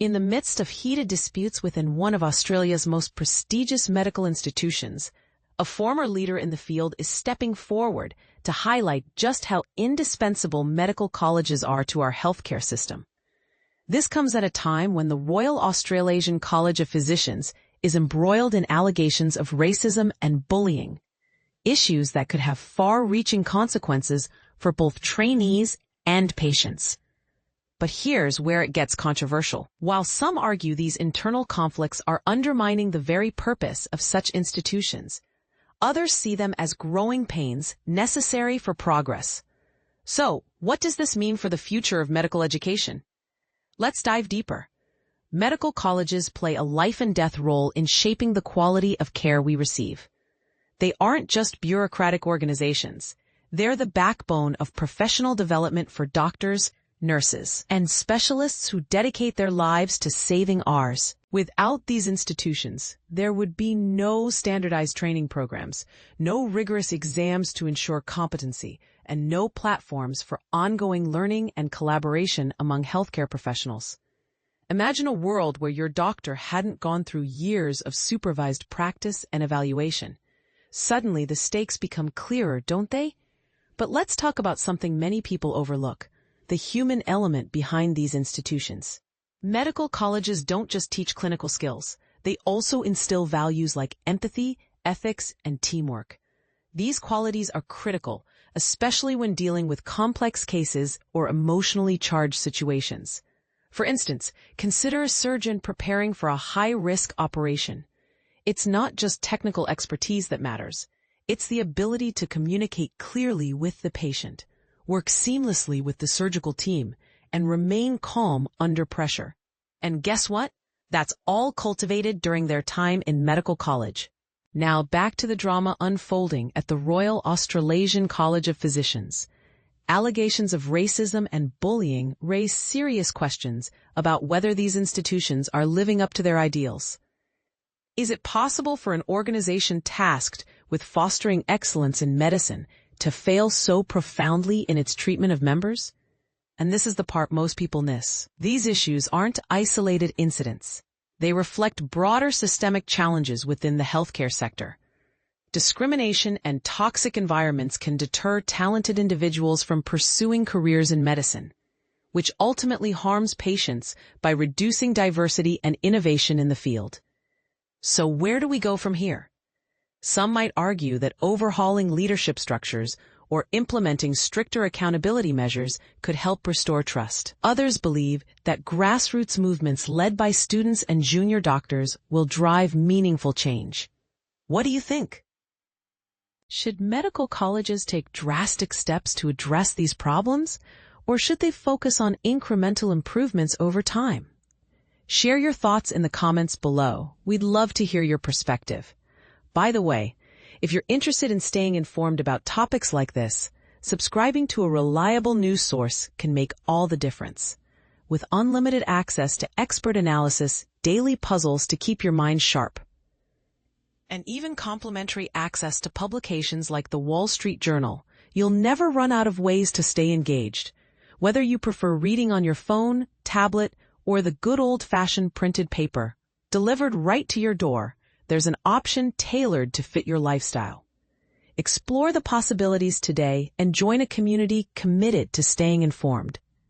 In the midst of heated disputes within one of Australia's most prestigious medical institutions, a former leader in the field is stepping forward to highlight just how indispensable medical colleges are to our healthcare system. This comes at a time when the Royal Australasian College of Physicians is embroiled in allegations of racism and bullying, issues that could have far-reaching consequences for both trainees and patients. But here's where it gets controversial. While some argue these internal conflicts are undermining the very purpose of such institutions, others see them as growing pains necessary for progress. So, what does this mean for the future of medical education? Let's dive deeper. Medical colleges play a life-and-death role in shaping the quality of care we receive. They aren't just bureaucratic organizations. They're the backbone of professional development for doctors, nurses, and specialists who dedicate their lives to saving ours. Without these institutions, there would be no standardized training programs, no rigorous exams to ensure competency, and no platforms for ongoing learning and collaboration among healthcare professionals. Imagine a world where your doctor hadn't gone through years of supervised practice and evaluation. Suddenly, the stakes become clearer, don't they? But let's talk about something many people overlook: the human element behind these institutions. Medical colleges don't just teach clinical skills. They also instill values like empathy, ethics, and teamwork. These qualities are critical, especially when dealing with complex cases or emotionally charged situations. For instance, consider a surgeon preparing for a high-risk operation. It's not just technical expertise that matters. It's the ability to communicate clearly with the patient, work seamlessly with the surgical team, and remain calm under pressure. And guess what? That's all cultivated during their time in medical college. Now back to the drama unfolding at the Royal Australasian College of Physicians. Allegations of racism and bullying raise serious questions about whether these institutions are living up to their ideals. Is it possible for an organization tasked with fostering excellence in medicine to fail so profoundly in its treatment of members? And this is the part most people miss. These issues aren't isolated incidents. They reflect broader systemic challenges within the healthcare sector. Discrimination and toxic environments can deter talented individuals from pursuing careers in medicine, which ultimately harms patients by reducing diversity and innovation in the field. So where do we go from here? Some might argue that overhauling leadership structures or implementing stricter accountability measures could help restore trust. Others believe that grassroots movements led by students and junior doctors will drive meaningful change. What do you think? Should medical colleges take drastic steps to address these problems, or should they focus on incremental improvements over time? Share your thoughts in the comments below. We'd love to hear your perspective. By the way, if you're interested in staying informed about topics like this, subscribing to a reliable news source can make all the difference. With unlimited access to expert analysis, daily puzzles to keep your mind sharp, and even complimentary access to publications like the Wall Street Journal, you'll never run out of ways to stay engaged. Whether you prefer reading on your phone, tablet, or the good old-fashioned printed paper, delivered right to your door, there's an option tailored to fit your lifestyle. Explore the possibilities today and join a community committed to staying informed.